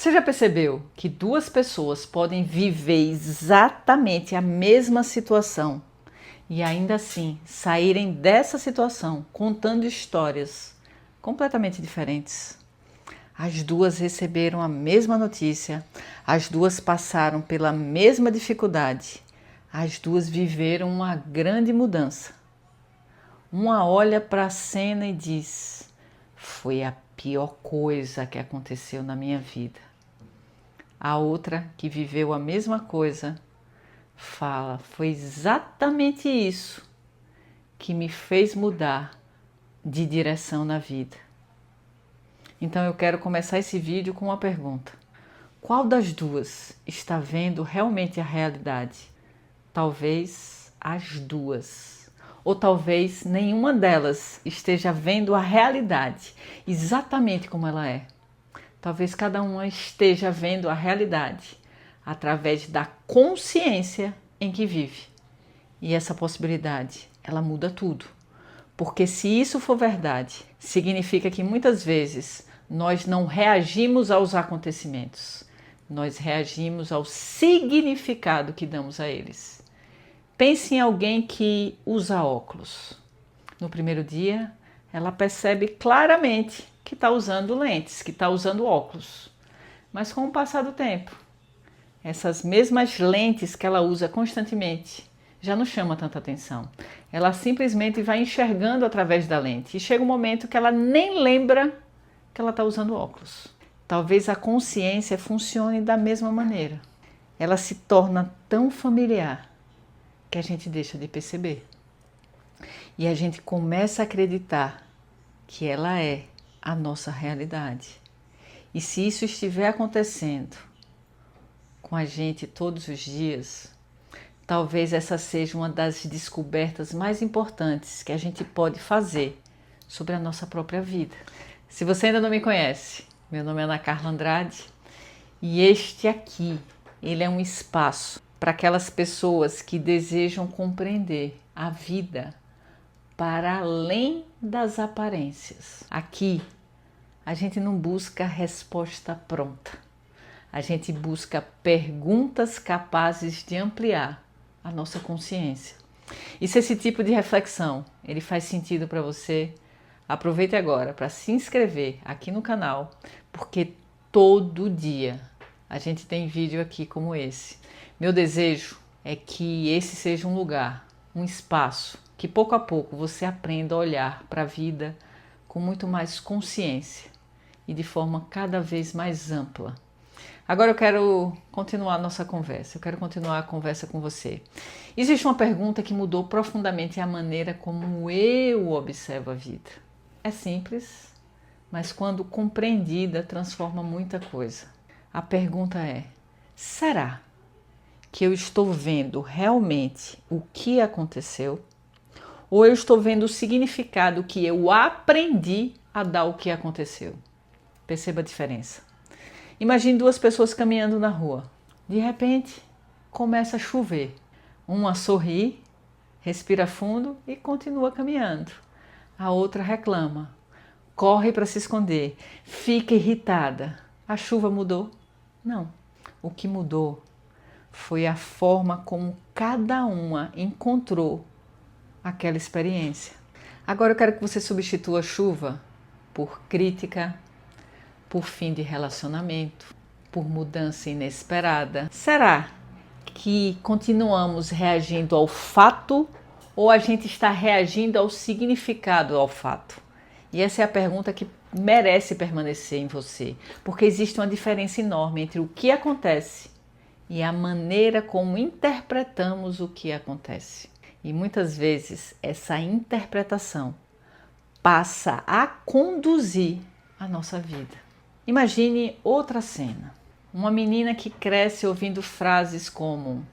Você já percebeu que duas pessoas podem viver exatamente a mesma situação e ainda assim saírem dessa situação contando histórias completamente diferentes? As duas receberam a mesma notícia, as duas passaram pela mesma dificuldade, as duas viveram uma grande mudança. Uma olha para a cena e diz: foi a pior coisa que aconteceu na minha vida. A outra, que viveu a mesma coisa, fala: foi exatamente isso que me fez mudar de direção na vida. Então eu quero começar esse vídeo com uma pergunta: qual das duas está vendo realmente a realidade? Talvez as duas, ou talvez nenhuma delas esteja vendo a realidade exatamente como ela é. Talvez cada uma esteja vendo a realidade através da consciência em que vive. E essa possibilidade, ela muda tudo. Porque se isso for verdade, significa que muitas vezes nós não reagimos aos acontecimentos. Nós reagimos ao significado que damos a eles. Pense em alguém que usa óculos. No primeiro dia, ela percebe claramente que está usando lentes, que está usando óculos. Mas com o passar do tempo, essas mesmas lentes que ela usa constantemente já não chama tanta atenção. Ela simplesmente vai enxergando através da lente e chega um momento que ela nem lembra que ela está usando óculos. Talvez a consciência funcione da mesma maneira. Ela se torna tão familiar que a gente deixa de perceber. E a gente começa a acreditar que ela é a nossa realidade. E se isso estiver acontecendo com a gente todos os dias, talvez essa seja uma das descobertas mais importantes que a gente pode fazer sobre a nossa própria vida. Se você ainda não me conhece, meu nome é Ana Carla Andrade e este aqui, ele é um espaço para aquelas pessoas que desejam compreender a vida para além das aparências. Aqui, a gente não busca resposta pronta. A gente busca perguntas capazes de ampliar a nossa consciência. E se esse tipo de reflexão ele faz sentido para você, aproveite agora para se inscrever aqui no canal, porque todo dia a gente tem vídeo aqui como esse. Meu desejo é que esse seja um lugar, um espaço, que pouco a pouco você aprenda a olhar para a vida com muito mais consciência e de forma cada vez mais ampla. Agora eu quero continuar a nossa conversa, eu quero continuar a conversa com você. Existe uma pergunta que mudou profundamente a maneira como eu observo a vida. É simples, mas quando compreendida transforma muita coisa. A pergunta é: será que eu estou vendo realmente o que aconteceu? Ou eu estou vendo o significado que eu aprendi a dar ao que aconteceu? Perceba a diferença. Imagine duas pessoas caminhando na rua. De repente, começa a chover. Uma sorri, respira fundo e continua caminhando. A outra reclama, corre para se esconder, fica irritada. A chuva mudou? Não. O que mudou foi a forma como cada uma encontrou aquela experiência. Agora eu quero que você substitua a chuva por crítica, por fim de relacionamento, por mudança inesperada. Será que continuamos reagindo ao fato ou a gente está reagindo ao significado ao fato? E essa é a pergunta que merece permanecer em você, porque existe uma diferença enorme entre o que acontece e a maneira como interpretamos o que acontece. E muitas vezes essa interpretação passa a conduzir a nossa vida. Imagine outra cena. Uma menina que cresce ouvindo frases como: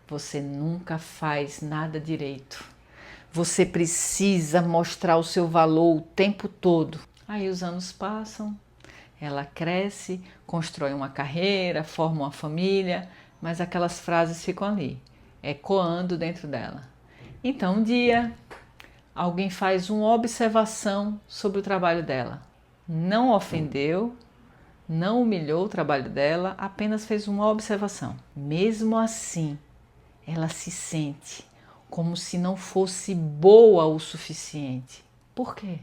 você nunca faz nada direito. Você precisa mostrar o seu valor o tempo todo. Aí os anos passam, ela cresce, constrói uma carreira, forma uma família, mas aquelas frases ficam ali, ecoando dentro dela. Então um dia, alguém faz uma observação sobre o trabalho dela. Não ofendeu, não humilhou o trabalho dela, apenas fez uma observação. Mesmo assim, ela se sente como se não fosse boa o suficiente. Por quê?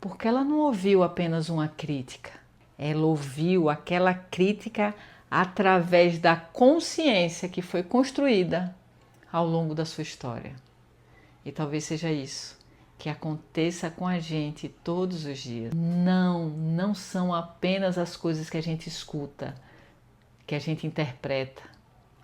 Porque ela não ouviu apenas uma crítica. Ela ouviu aquela crítica através da consciência que foi construída ao longo da sua história. E talvez seja isso que aconteça com a gente todos os dias. Não são apenas as coisas que a gente escuta, que a gente interpreta.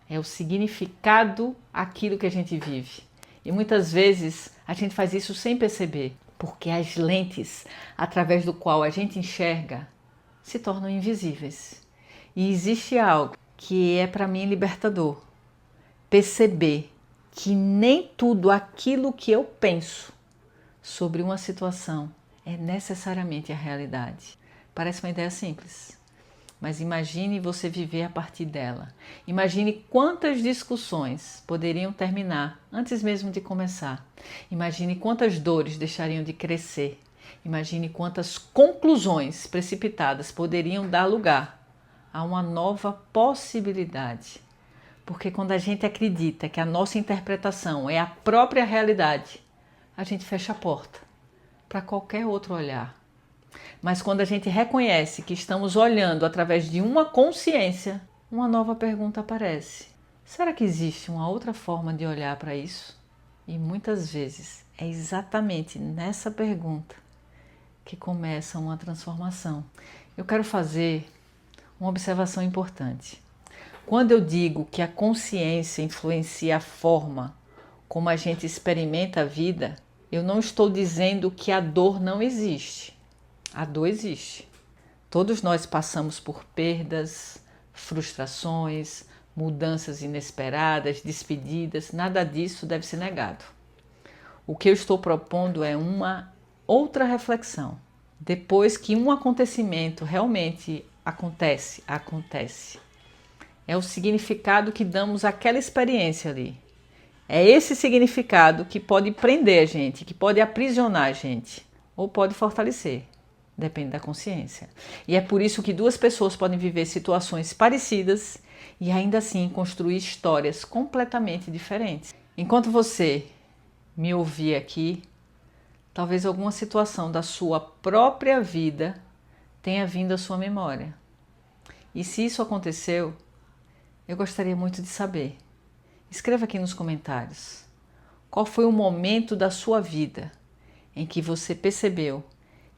É o significado aquilo que a gente vive. E muitas vezes a gente faz isso sem perceber, porque as lentes através do qual a gente enxerga se tornam invisíveis. E existe algo que é para mim libertador. Perceber que nem tudo aquilo que eu penso sobre uma situação é necessariamente a realidade. Parece uma ideia simples, mas imagine você viver a partir dela. Imagine quantas discussões poderiam terminar antes mesmo de começar. Imagine quantas dores deixariam de crescer. Imagine quantas conclusões precipitadas poderiam dar lugar a uma nova possibilidade. Porque quando a gente acredita que a nossa interpretação é a própria realidade, a gente fecha a porta para qualquer outro olhar. Mas quando a gente reconhece que estamos olhando através de uma consciência, uma nova pergunta aparece. Será que existe uma outra forma de olhar para isso? E muitas vezes é exatamente nessa pergunta que começa uma transformação. Eu quero fazer uma observação importante. Quando eu digo que a consciência influencia a forma como a gente experimenta a vida, eu não estou dizendo que a dor não existe. A dor existe. Todos nós passamos por perdas, frustrações, mudanças inesperadas, despedidas. Nada disso deve ser negado. O que eu estou propondo é uma outra reflexão. Depois que um acontecimento realmente acontece. É o significado que damos àquela experiência ali. É esse significado que pode prender a gente, que pode aprisionar a gente, ou pode fortalecer, depende da consciência. E é por isso que duas pessoas podem viver situações parecidas e ainda assim construir histórias completamente diferentes. Enquanto você me ouvir aqui, talvez alguma situação da sua própria vida tenha vindo à sua memória. E se isso aconteceu, eu gostaria muito de saber. Escreva aqui nos comentários. Qual foi o momento da sua vida em que você percebeu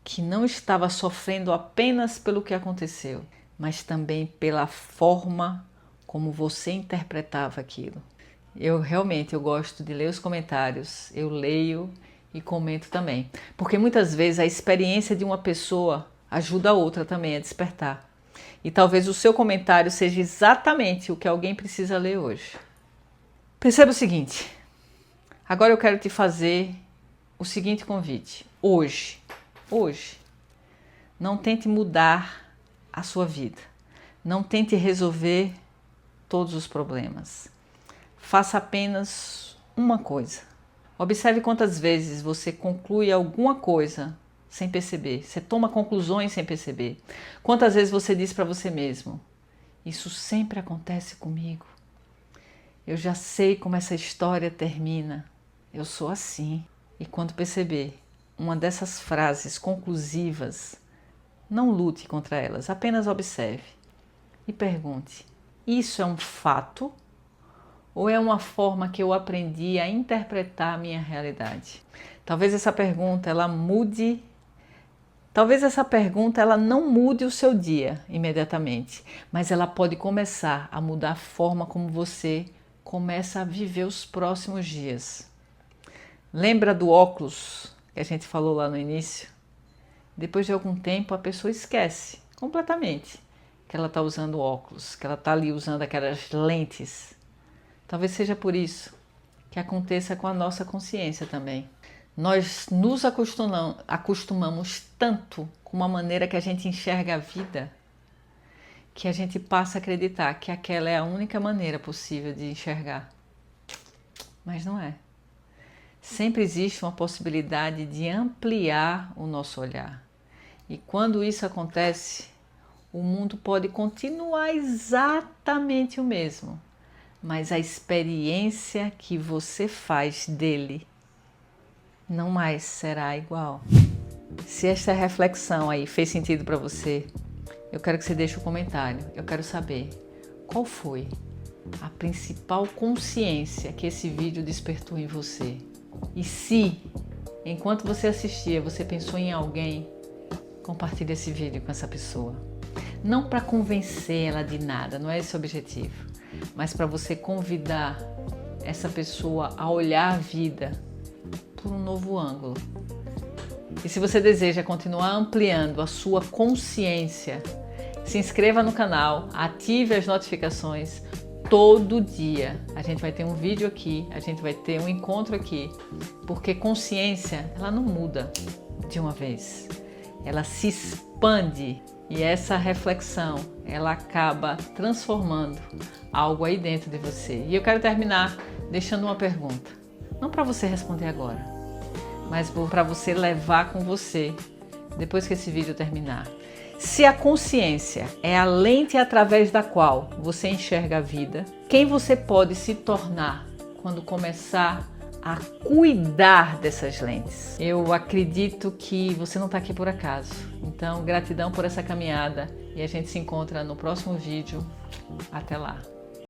que não estava sofrendo apenas pelo que aconteceu, mas também pela forma como você interpretava aquilo? Eu gosto de ler os comentários, eu leio e comento também, porque muitas vezes a experiência de uma pessoa ajuda a outra também a despertar. E talvez o seu comentário seja exatamente o que alguém precisa ler hoje. Perceba o seguinte, agora eu quero te fazer o seguinte convite. Hoje, não tente mudar a sua vida. Não tente resolver todos os problemas. Faça apenas uma coisa. Observe quantas vezes você conclui alguma coisa sem perceber. Você toma conclusões sem perceber. Quantas vezes você diz para você mesmo: isso sempre acontece comigo. Eu já sei como essa história termina. Eu sou assim. E quando perceber uma dessas frases conclusivas, não lute contra elas, apenas observe e pergunte: isso é um fato ou é uma forma que eu aprendi a interpretar a minha realidade? Talvez essa pergunta ela não mude o seu dia imediatamente, mas ela pode começar a mudar a forma como você começa a viver os próximos dias. Lembra do óculos que a gente falou lá no início? Depois de algum tempo a pessoa esquece completamente que ela está usando óculos, que ela está ali usando aquelas lentes. Talvez seja por isso que aconteça com a nossa consciência também. Nós nos acostumamos tanto com uma maneira que a gente enxerga a vida, que a gente passa a acreditar que aquela é a única maneira possível de enxergar. Mas não é. Sempre existe uma possibilidade de ampliar o nosso olhar. E quando isso acontece, O mundo pode continuar exatamente o mesmo, mas a experiência que você faz dele não mais será igual. Se esta reflexão aí fez sentido para você, eu quero que você deixe um comentário. Eu quero saber qual foi a principal consciência que esse vídeo despertou em você. E se, enquanto você assistia, você pensou em alguém, compartilhe esse vídeo com essa pessoa. Não para convencer ela de nada, não é esse o objetivo, mas para você convidar essa pessoa a olhar a vida por um novo ângulo. E se você deseja continuar ampliando a sua consciência, se inscreva no canal, ative as notificações. Todo dia a gente vai ter um vídeo aqui, a gente vai ter um encontro aqui, porque consciência, ela não muda de uma vez, ela se expande e essa reflexão, ela acaba transformando algo aí dentro de você. E eu quero terminar deixando uma pergunta, não para você responder agora, mas para você levar com você depois que esse vídeo terminar. Se a consciência é a lente através da qual você enxerga a vida, quem você pode se tornar quando começar a cuidar dessas lentes? Eu acredito que você não está aqui por acaso. Então, gratidão por essa caminhada e a gente se encontra no próximo vídeo. Até lá!